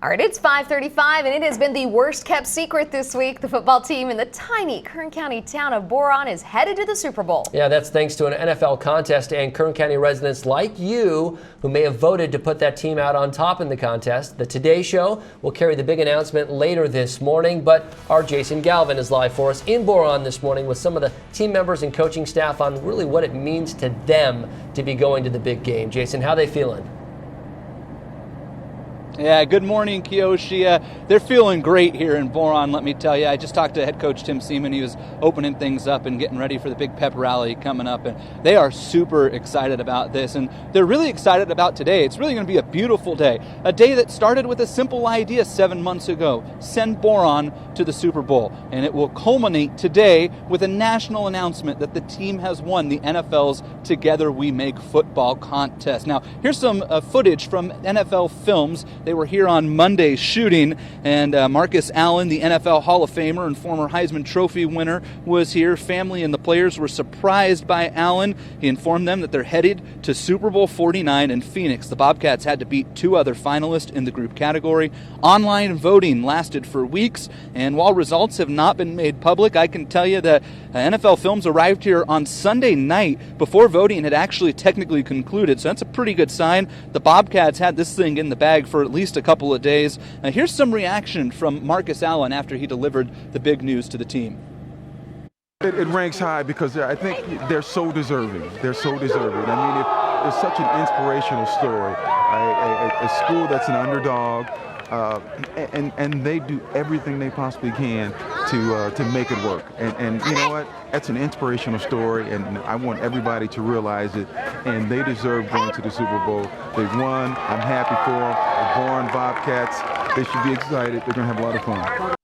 All right, it's 5:35, and it has been the worst kept secret this week. The football team in the tiny Kern County town of Boron is headed to the Super Bowl. Yeah, that's thanks to an NFL contest and Kern County residents like you who may have voted to put that team out on top in the contest. The Today Show will carry the big announcement later this morning, but our Jason Galvin is live for us in Boron this morning with some of the team members and coaching staff on really what it means to them to be going to the big game. Jason, how are they feeling? Yeah, good morning, Kiyoshi. They're feeling great here in Boron, let me tell you. I just talked to head coach Tim Seaman. He was opening things up and getting ready for the big pep rally coming up, and they are super excited about this, and they're really excited about today. It's really going to be a beautiful day, a day that started with a simple idea 7 months ago: send Boron to the Super Bowl, and it will culminate today with a national announcement that the team has won the NFL's Together We Make Football contest. Now, here's some footage from NFL Films. They were here on Monday shooting, and Marcus Allen, the NFL Hall of Famer and former Heisman Trophy winner, was here. Family and the players were surprised by Allen. He informed them that they're headed to Super Bowl 49 in Phoenix. The Bobcats had to beat two other finalists in the group category. Online voting lasted for weeks, and while results have not been made public, I can tell you that NFL Films arrived here on Sunday night before voting had actually technically concluded, so that's a pretty good sign. The Bobcats had this thing in the bag for at least a couple of days. Here's some reaction from Marcus Allen after he delivered the big news to the team. It ranks high because I think they're so deserving. They're so deserving. I mean, it's such an inspirational story. A school that's an underdog, and they do everything they possibly can to make it work. And you know what? That's an inspirational story, and I want everybody to realize it. And they deserve going to the Super Bowl. They've won. I'm happy for them. The Boron Bobcats, they should be excited. They're going to have a lot of fun.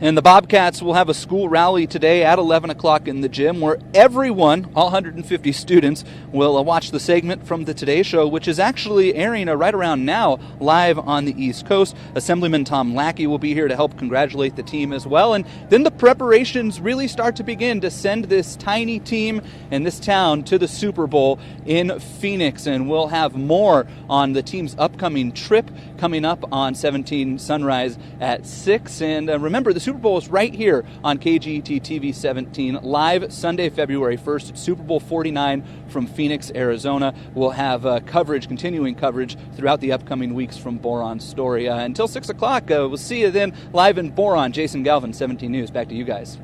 And the Bobcats will have a school rally today at 11 o'clock in the gym where everyone, all 150 students, will watch the segment from the Today Show, which is actually airing right around now live on the East Coast. Assemblyman Tom Lackey will be here to help congratulate the team as well. And then the preparations really start to begin to send this tiny team and this town to the Super Bowl in Phoenix. And we'll have more on the team's upcoming trip coming up on 17 Sunrise at 6. And remember, the Super Bowl is right here on KGET TV 17, live Sunday, February 1st, Super Bowl 49 from Phoenix, Arizona. We'll have continuing coverage throughout the upcoming weeks from Boron's story. Until 6 o'clock, we'll see you then live in Boron. Jason Galvin, 17 News. Back to you guys.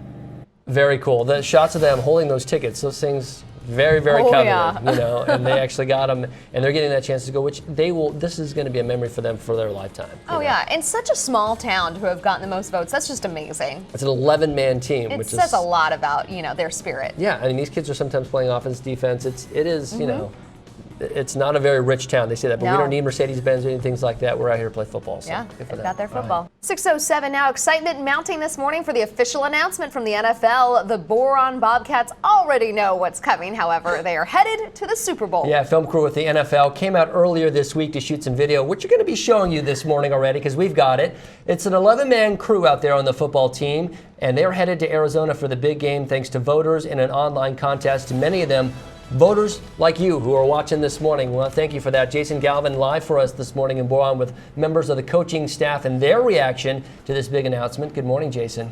Very cool. The shots of them holding those tickets, those things, very, very coveted, yeah. you know, and they actually got them, and they're getting that chance to go, which they will, this is going to be a memory for them for their lifetime. Oh, yeah, and such a small town to have gotten the most votes. That's just amazing. It's an 11-man team. It which says a lot about, their spirit. Yeah, I mean, these kids are sometimes playing offense, defense. It is, you know, it's not a very rich town. They say that, but we don't need Mercedes-Benz or anything like that. We're out here to play football. So yeah, they've got their football. Right. 6:07 now. Excitement mounting this morning for the official announcement from the NFL. The Boron Bobcats already know what's coming. However, they are headed to the Super Bowl. Yeah, film crew with the NFL came out earlier this week to shoot some video, which you're going to be showing you this morning already because we've got it. It's an 11-man crew out there on the football team, and they're headed to Arizona for the big game thanks to voters in an online contest. Many of them voters like you who are watching this morning. Well, thank you for that. Jason Galvin live for us this morning in Boron with members of the coaching staff and their reaction to this big announcement. Good morning, Jason.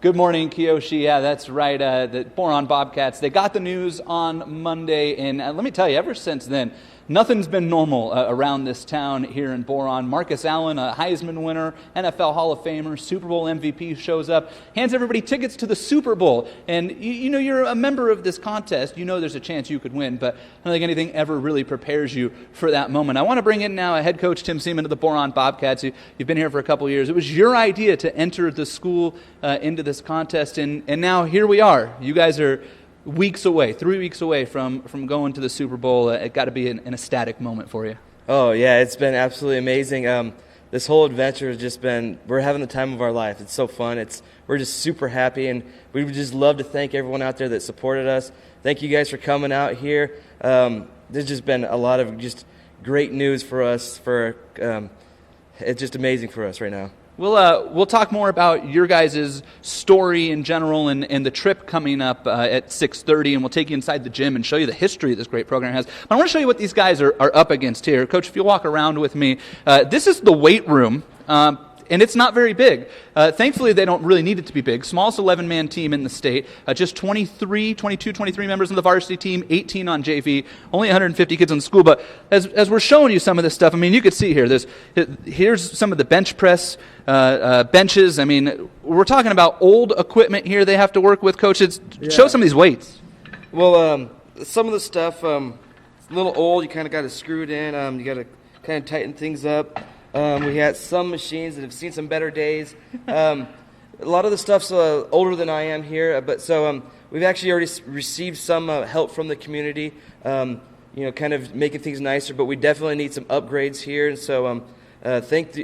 Good morning, Kiyoshi. Yeah, that's right. The Boron Bobcats, they got the news on Monday, and let me tell you, ever since then, nothing's been normal around this town here in Boron. Marcus Allen, a Heisman winner, NFL Hall of Famer, Super Bowl MVP, shows up, hands everybody tickets to the Super Bowl. And you know, you're a member of this contest. You know there's a chance you could win, but I don't think anything ever really prepares you for that moment. I want to bring in now head coach Tim Seaman of the Boron Bobcats. You've been here for a couple of years. It was your idea to enter the school into this contest, and now here we are. You guys are 3 weeks away from going to the Super Bowl. It got to be an ecstatic moment for you. Oh, yeah, it's been absolutely amazing. This whole adventure has just been, we're having the time of our life. It's so fun. We're just super happy, and we would just love to thank everyone out there that supported us. Thank you guys for coming out here. There's just been a lot of just great news for us. It's just amazing for us right now. We'll talk more about your guys' story in general and the trip coming up at 6:30, and we'll take you inside the gym and show you the history this great program has. But I want to show you what these guys are up against here. Coach, if you walk around with me, this is the weight room. And it's not very big. Thankfully, they don't really need it to be big. Smallest 11-man team in the state. Just 23 members on the varsity team, 18 on JV, only 150 kids in the school. But as we're showing you some of this stuff, I mean, you could see here, here's some of the bench press benches. I mean, we're talking about old equipment here they have to work with. Coaches, show some of these weights. Well, some of the stuff, it's a little old. You kind of got to screw it in. You got to kind of tighten things up. We had some machines that have seen some better days. A lot of the stuff's older than I am here, but so we've actually already received some help from the community, kind of making things nicer. But we definitely need some upgrades here, and so thank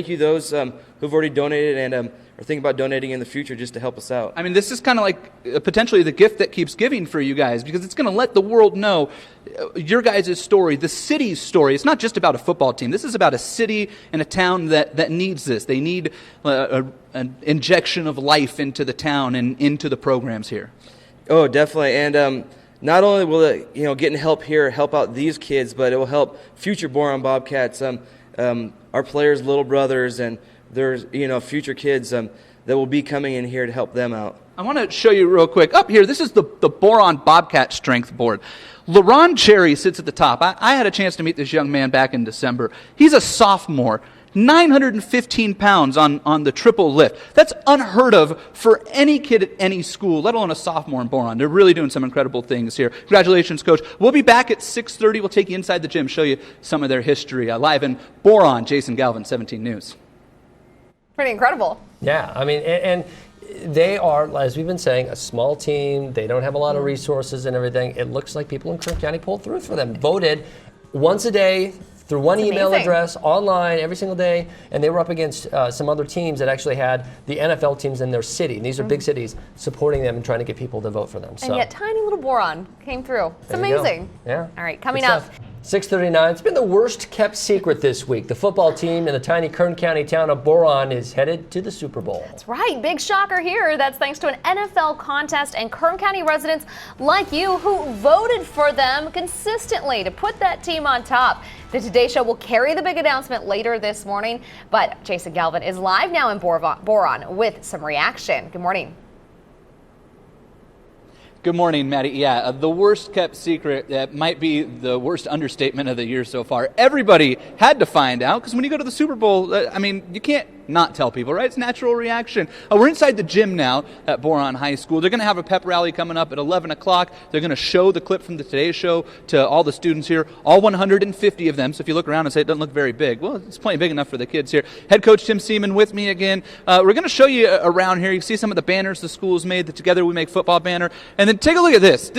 you those who've already donated and are thinking about donating in the future just to help us out. I mean, this is kind of like potentially the gift that keeps giving for you guys, because it's going to let the world know your guys' story, the city's story. It's not just about a football team. This is about a city and a town that needs this. They need an injection of life into the town and into the programs here. Oh, definitely. And not only will it, getting help here help out these kids, but it will help future Boron Bobcats, our players' little brothers, and there's future kids that will be coming in here to help them out. I want to show you real quick. Up here, this is the Boron Bobcat Strength Board. LaRon Cherry sits at the top. I had a chance to meet this young man back in December. He's a sophomore, 915 pounds on the triple lift. That's unheard of for any kid at any school, let alone a sophomore in Boron. They're really doing some incredible things here. Congratulations, Coach. We'll be back at 6:30. We'll take you inside the gym, show you some of their history. Live in Boron, Jason Galvin, 17 News. Pretty incredible. Yeah, I mean, and they are, as we've been saying, a small team. They don't have a lot of resources and everything. It looks like people in Kern County pulled through for them. Voted once a day through one email address, online, every single day. And they were up against some other teams that actually had the NFL teams in their city. And these are big cities supporting them and trying to get people to vote for them. And yet tiny little Boron came through. It's amazing. Yeah. All right, coming up. 6:39. It's been the worst kept secret this week. The football team in the tiny Kern County town of Boron is headed to the Super Bowl. That's right. Big shocker here. That's thanks to an NFL contest and Kern County residents like you who voted for them consistently to put that team on top. The Today Show will carry the big announcement later this morning, but Jason Galvin is live now in Boron with some reaction. Good morning. Good morning, Maddie. Yeah, the worst kept secret, that might be the worst understatement of the year so far. Everybody had to find out, because when you go to the Super Bowl, you can't not tell people, right? It's natural reaction. We're inside the gym now at Boron High School. They're going to have a pep rally coming up at 11 o'clock. They're going to show the clip from the Today Show to all the students here, all 150 of them. So if you look around and say it doesn't look very big, well, it's plenty big enough for the kids here. Head coach Tim Seaman with me again. We're going to show you around here. You can see some of the banners the school's made, the Together We Make Football banner. And then take a look at this.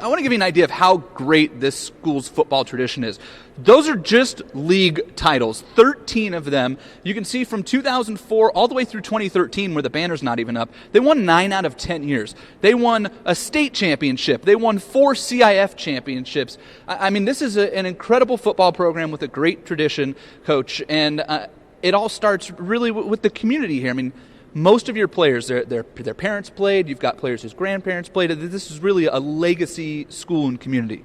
I want to give you an idea of how great this school's football tradition is. Those are just league titles, 13 of them. You can see from 2004 all the way through 2013, where the banner's not even up. They won 9 out of 10 years. They won a state championship. They won 4 CIF championships. I mean, this is an incredible football program with a great tradition, Coach, and it all starts really with the community here. I mean, most of your players, their parents played. You've got players whose grandparents played. This is really a legacy school and community.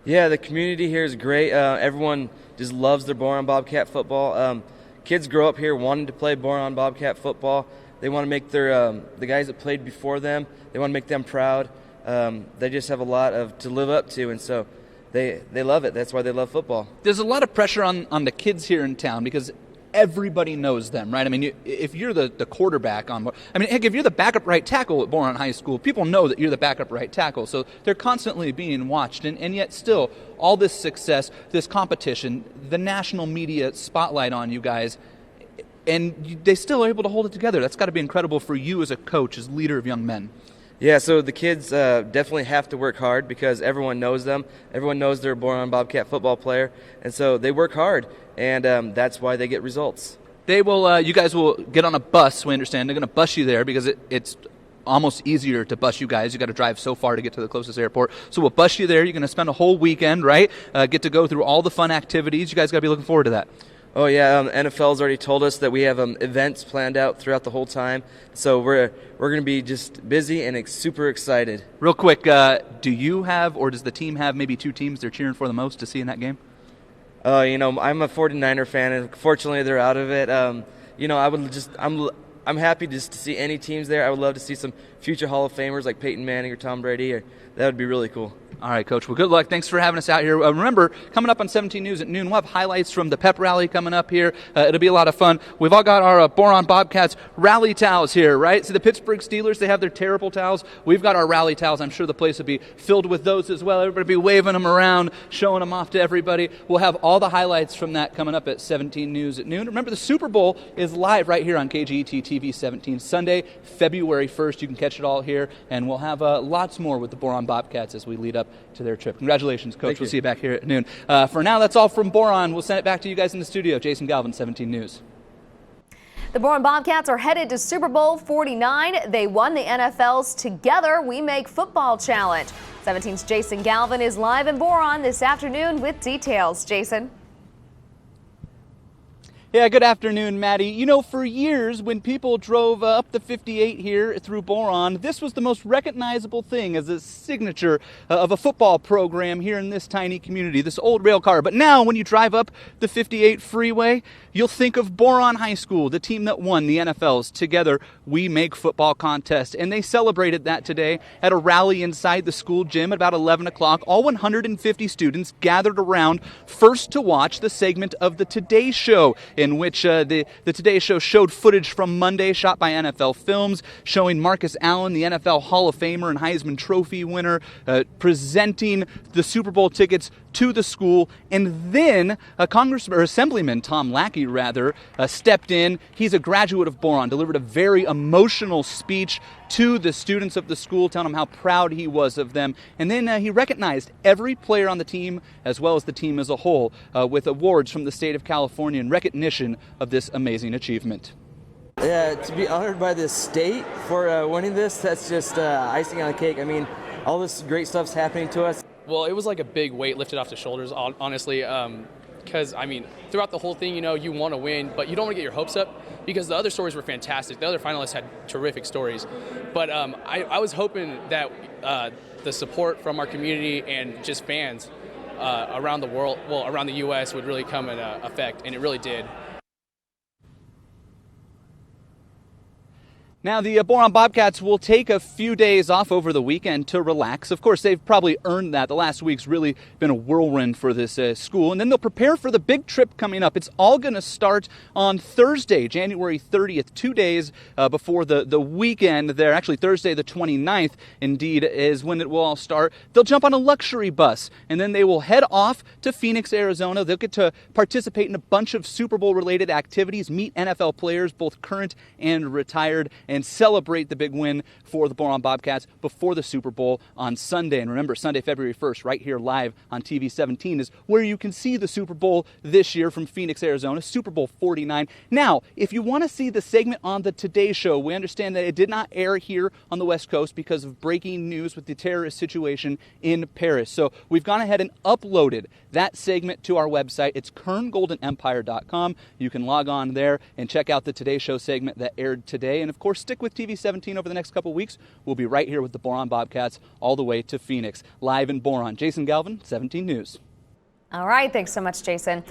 Yeah, the community here is great. Everyone just loves their Boron Bobcat football. Kids grow up here wanting to play Boron Bobcat football. They want to make the guys that played before them, they want to make them proud. They just have a lot to live up to, and so they love it. That's why they love football. There's a lot of pressure on the kids here in town because everybody knows them, right? I mean, if you're the quarterback heck, if you're the backup right tackle at Boron High School, people know that you're the backup right tackle. So they're constantly being watched. And yet still, all this success, this competition, the national media spotlight on you guys, and they still are able to hold it together. That's got to be incredible for you as a coach, as leader of young men. Yeah, so the kids definitely have to work hard because everyone knows them. Everyone knows they're a Boron Bobcat football player, and so they work hard, and that's why they get results. They will. You guys will get on a bus. We understand they're going to bus you there because it's almost easier to bus you guys. You got to drive so far to get to the closest airport. So we'll bus you there. You're going to spend a whole weekend, right? Get to go through all the fun activities. You guys got to be looking forward to that. Oh yeah, NFL's already told us that we have events planned out throughout the whole time, so we're going to be just busy and super excited. Real quick, do you have, or does the team have maybe two teams they're cheering for the most to see in that game? I'm a 49er fan, and fortunately they're out of it. I'm happy just to see any teams there. I would love to see some future Hall of Famers like Peyton Manning or Tom Brady. That would be really cool. All right, Coach. Well, good luck. Thanks for having us out here. Remember, coming up on 17 News at noon, we'll have highlights from the pep rally coming up here. It'll be a lot of fun. We've all got our Boron Bobcats rally towels here, right? So the Pittsburgh Steelers, they have their terrible towels. We've got our rally towels. I'm sure the place will be filled with those as well. Everybody will be waving them around, showing them off to everybody. We'll have all the highlights from that coming up at 17 News at noon. Remember, the Super Bowl is live right here on KGET TV 17, Sunday, February 1st. You can catch it all here, and we'll have lots more with the Boron Bobcats as we lead up to their trip. Congratulations, Coach. We'll see you back here at noon. For now, that's all from Boron. We'll send it back to you guys in the studio. Jason Galvin, 17 News. The Boron Bobcats are headed to Super Bowl 49. They won the NFL's Together We Make Football Challenge. 17's Jason Galvin is live in Boron this afternoon with details. Jason. Yeah, good afternoon, Maddie. You know, for years, when people drove up the 58 here through Boron, this was the most recognizable thing as a signature of a football program here in this tiny community, this old rail car. But now, when you drive up the 58 freeway, you'll think of Boron High School, the team that won the NFL's Together We Make Football contest. And they celebrated that today at a rally inside the school gym at about 11 o'clock. All 150 students gathered around first to watch the segment of the Today Show, in which the Today Show showed footage from Monday shot by NFL Films, showing Marcus Allen, the NFL Hall of Famer and Heisman Trophy winner, presenting the Super Bowl tickets to the school. And then Assemblyman Tom Lackey, stepped in. He's a graduate of Boron, delivered a very emotional speech to the students of the school, telling them how proud he was of them. And then he recognized every player on the team, as well as the team as a whole, with awards from the state of California in recognition of this amazing achievement. Yeah, to be honored by the state for winning this, that's just icing on the cake. I mean, all this great stuff's happening to us. Well, it was like a big weight lifted off the shoulders, honestly, because, I mean, throughout the whole thing, you want to win, but you don't want to get your hopes up because the other stories were fantastic. The other finalists had terrific stories. But I was hoping that the support from our community and just fans around the world, well, around the U.S. would really come into effect, and it really did. Now, the Boron Bobcats will take a few days off over the weekend to relax. Of course, they've probably earned that. The last week's really been a whirlwind for this school. And then they'll prepare for the big trip coming up. It's all going to start on Thursday, January 30th, 2 days before the weekend there. Actually, Thursday the 29th, indeed, is when it will all start. They'll jump on a luxury bus, and then they will head off to Phoenix, Arizona. They'll get to participate in a bunch of Super Bowl-related activities, meet NFL players, both current and retired, and celebrate the big win for the Boron Bobcats before the Super Bowl on Sunday. And remember, Sunday, February 1st, right here live on TV 17 is where you can see the Super Bowl this year from Phoenix, Arizona, Super Bowl 49. Now, if you want to see the segment on the Today Show, we understand that it did not air here on the West Coast because of breaking news with the terrorist situation in Paris. So we've gone ahead and uploaded that segment to our website. It's kerngoldenempire.com. You can log on there and check out the Today Show segment that aired today. And of course, stick with TV 17 over the next couple weeks. We'll be right here with the Boron Bobcats all the way to Phoenix. Live in Boron. Jason Galvin, 17 News. All right. Thanks so much, Jason.